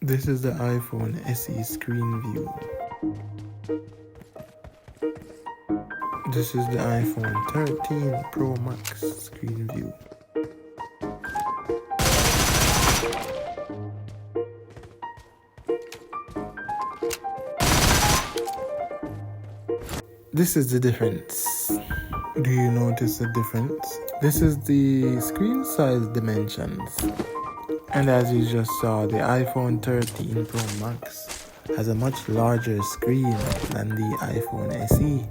This is the iPhone SE screen view. This is the iPhone 13 Pro Max screen view. This is the difference. Do you notice the difference? This is the screen size dimensions. And as you just saw, the iPhone 13 Pro Max has a much larger screen than the iPhone SE.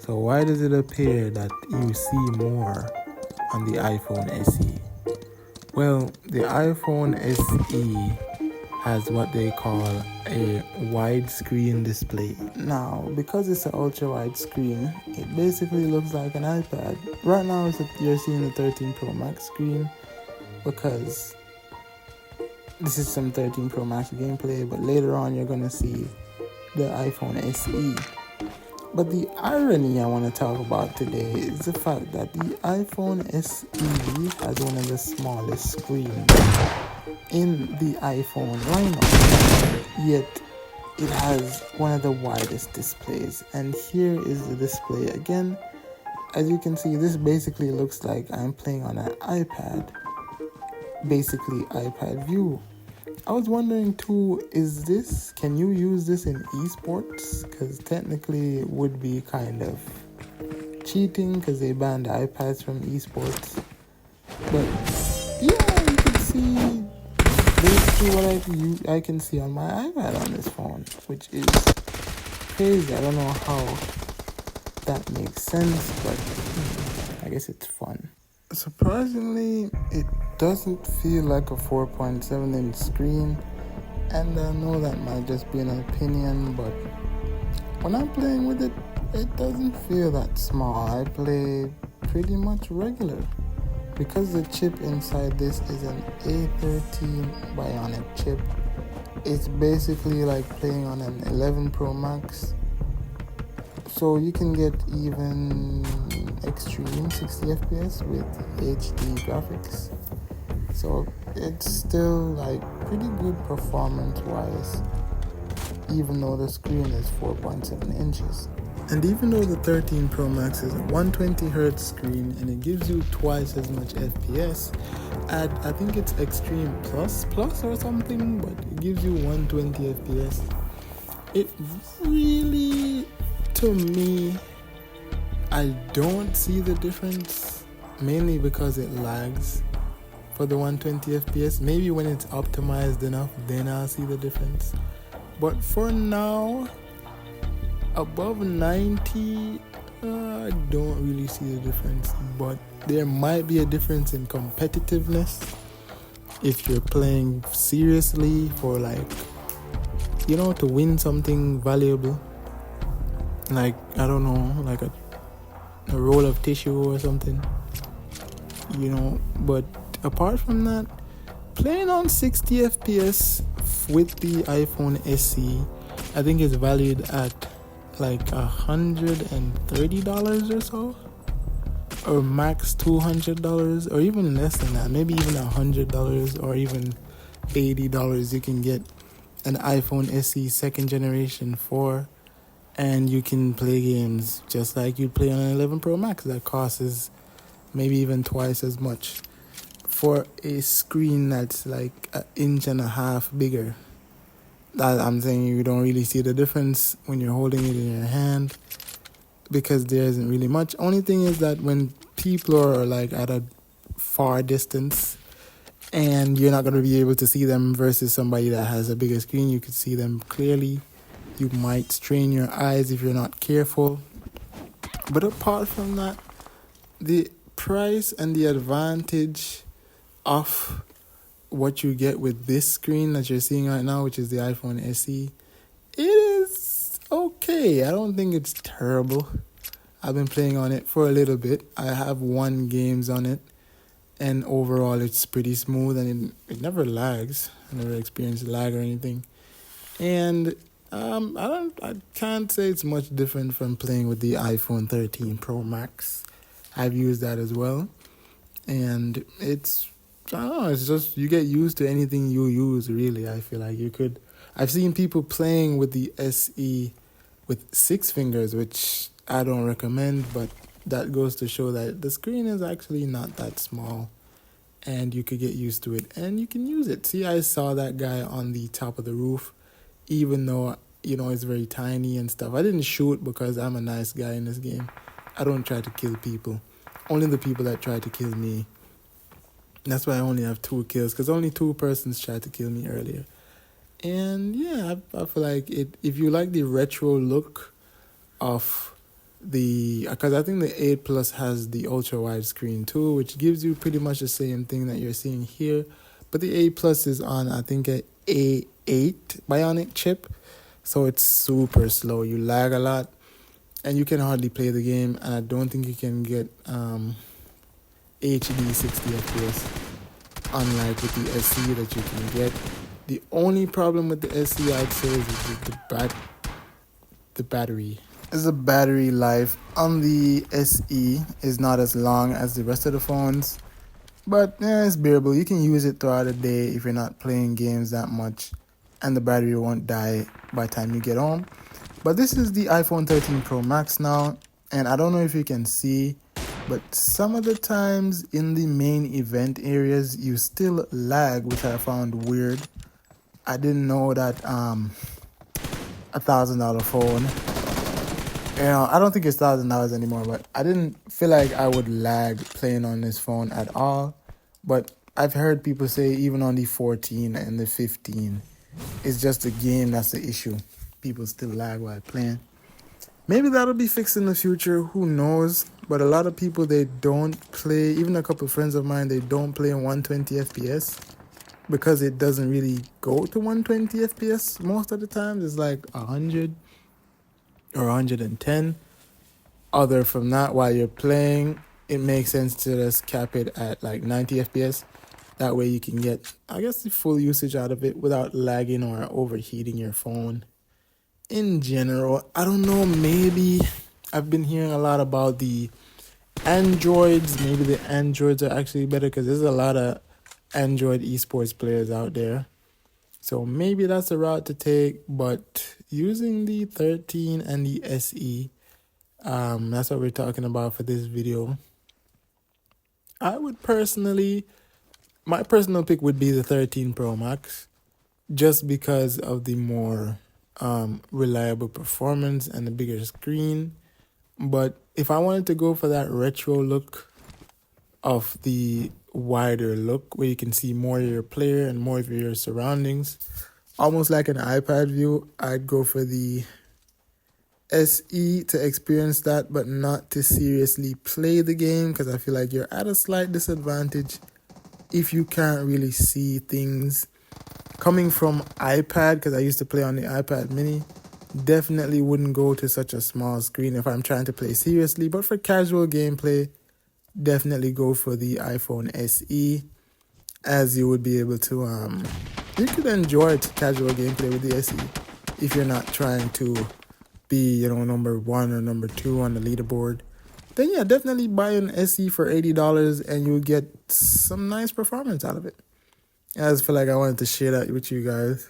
So why does it appear that you see more on the iPhone SE? Well, the iPhone SE has what they call a widescreen display. Now, because it's an ultra-wide screen, it basically looks like an iPad. Right now, you're seeing the 13 Pro Max screen because this is some 13 Pro Max gameplay, but later on you're going to see the iPhone SE. But the irony I want to talk about today is the fact that the iPhone SE has one of the smallest screens in the iPhone lineup, yet it has one of the widest displays. And here is the display again. As you can see, this basically looks like I'm playing on an iPad, basically iPad view. I was wondering too, can you use this in esports? Because technically it would be kind of cheating because they banned iPads from esports. But yeah, you can see basically what I can see on my iPad on this phone, which is crazy. I don't know how that makes sense, but I guess it's fun. Surprisingly, it doesn't feel like a 4.7 inch screen, and I know that might just be an opinion, but when I'm playing with it, it doesn't feel that small. I play pretty much regular. Because the chip inside this is an A13 Bionic chip, it's basically like playing on an 11 Pro Max. So you can get even extreme 60 FPS with HD graphics. So it's still like pretty good performance wise, even though the screen is 4.7 inches. And even though the 13 Pro Max is a 120Hz screen and it gives you twice as much FPS, I think it's Extreme Plus or something, but it gives you 120 FPS. It really, to me, I don't see the difference, mainly because it lags for the 120 FPS. Maybe when it's optimized enough, then I'll see the difference. But for now, above 90, I don't really see the difference. But there might be a difference in competitiveness if you're playing seriously for to win something valuable. Like, I don't know, like a roll of tissue or something, but apart from that, playing on 60 FPS with the iPhone SE, I think is valued at like $130 or so, or max $200, or even less than that, maybe even $100 or even $80. You can get an iPhone SE second generation 4, and you can play games just like you'd play on an 11 Pro Max that costs maybe even twice as much for a screen that's like 1.5 inches bigger. That I'm saying, you don't really see the difference when you're holding it in your hand because there isn't really much. Only thing is that when people are like at a far distance and you're not going to be able to see them versus somebody that has a bigger screen, you can see them clearly. You might strain your eyes if you're not careful. But apart from that, the price and the advantage of what you get with this screen that you're seeing right now, which is the iPhone SE, it is okay. I don't think it's terrible. I've been playing on it for a little bit. I have 1 games on it, and overall it's pretty smooth, and it never lags. I never experienced lag or anything. And I can't say it's much different from playing with the iPhone 13 Pro Max. I've used that as well, and it's I don't know, it's just you get used to anything you use, really. I feel like I've seen people playing with the SE with 6 fingers, which I don't recommend, but that goes to show that the screen is actually not that small and you could get used to it and you can use it. See, I saw that guy on the top of the roof, even though, it's very tiny and stuff. I didn't shoot because I'm a nice guy in this game. I don't try to kill people. Only the people that try to kill me. That's why I only have 2 kills, because only 2 persons tried to kill me earlier. And yeah, I feel like if you like the retro look of because I think the 8 Plus has the ultra wide screen too, which gives you pretty much the same thing that you're seeing here. But the 8 Plus is on, I think, a A8 Bionic chip, so it's super slow. You lag a lot, and you can hardly play the game. And I don't think you can get HD 60 FPS, unlike with the SE that you can get. The only problem with the SE, I'd say, is the battery. The battery life on the SE is not as long as the rest of the phones, but it's bearable. You can use it throughout the day if you're not playing games that much, and the battery won't die by the time you get home. But this is the iPhone 13 Pro Max now, and I don't know if you can see, but some of the times in the main event areas, you still lag, which I found weird. I didn't know that $1,000 phone, I don't think it's $1,000 anymore, but I didn't feel like I would lag playing on this phone at all. But I've heard people say even on the 14 and the 15, it's just the game that's the issue. People still lag while playing. Maybe that'll be fixed in the future, who knows? But a lot of people, they don't play, even a couple of friends of mine, they don't play in 120 FPS because it doesn't really go to 120 FPS most of the time. It's like 100 or 110. Other from that, while you're playing, it makes sense to just cap it at like 90 FPS. That way you can get, I guess, the full usage out of it without lagging or overheating your phone. In general, I don't know, maybe I've been hearing a lot about the Androids. Maybe the Androids are actually better because there's a lot of Android esports players out there. So maybe that's a route to take, but using the 13 and the SE, that's what we're talking about for this video. I would my personal pick would be the 13 Pro Max, just because of the more reliable performance and the bigger screen. But if I wanted to go for that retro look of the wider look, where you can see more of your player and more of your surroundings, almost like an iPad view, I'd go for the SE to experience that, but not to seriously play the game, because I feel like you're at a slight disadvantage if you can't really see things. Coming from iPad, because I used to play on the iPad mini, definitely wouldn't go to such a small screen if I'm trying to play seriously. But for casual gameplay, definitely go for the iPhone SE, as you would be able to you could enjoy casual gameplay with the SE if you're not trying to be number 1 or number 2 on the leaderboard. Then yeah, definitely buy an SE for $80 and you'll get some nice performance out of it. I just feel like I wanted to share that with you guys.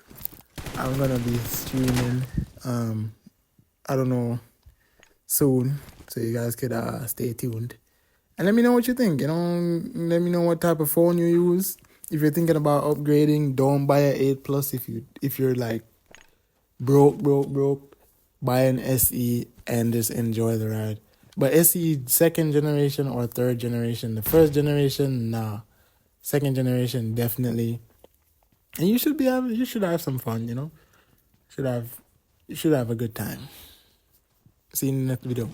I'm gonna be streaming I don't know, soon, so you guys could stay tuned and let me know what you think. Let me know what type of phone you use. If you're thinking about upgrading, don't buy an 8 Plus. If you're like broke, buy an SE and just enjoy the ride. But SE 2nd generation or 3rd generation. The 1st generation, nah. 2nd generation, definitely. And you should have some fun, You should have a good time. See you in the next video.